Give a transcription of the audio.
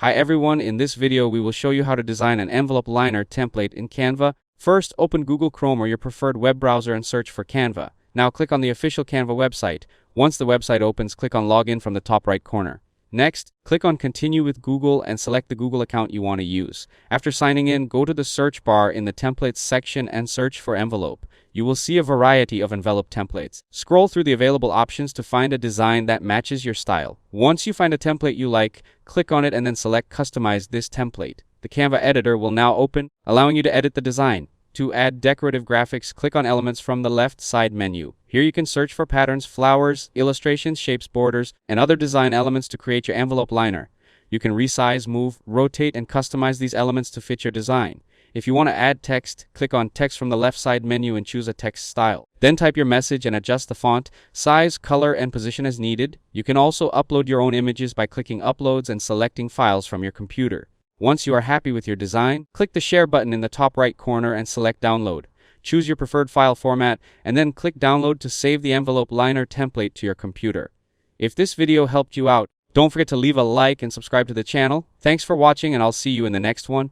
Hi everyone, in this video we will show you how to design an envelope liner template in Canva. First, open Google Chrome or your preferred web browser and search for Canva. Now click on the official Canva website. Once the website opens, click on Login from the top right corner. Next, click on Continue with Google and select the Google account you want to use. After signing in, go to the search bar in the Templates section and search for envelope. You will see a variety of envelope templates. Scroll through the available options to find a design that matches your style. Once you find a template you like, click on it and then select Customize this template. The Canva editor will now open, allowing you to edit the design. To add decorative graphics, click on Elements from the left side menu. Here you can search for patterns, flowers, illustrations, shapes, borders, and other design elements to create your envelope liner. You can resize, move, rotate, and customize these elements to fit your design. If you want to add text, click on Text from the left side menu and choose a text style. Then type your message and adjust the font, size, color, and position as needed. You can also upload your own images by clicking Uploads and selecting files from your computer. Once you are happy with your design, click the Share button in the top right corner and select Download. Choose your preferred file format and then click Download to save the envelope liner template to your computer. If this video helped you out, don't forget to leave a like and subscribe to the channel. Thanks for watching and I'll see you in the next one.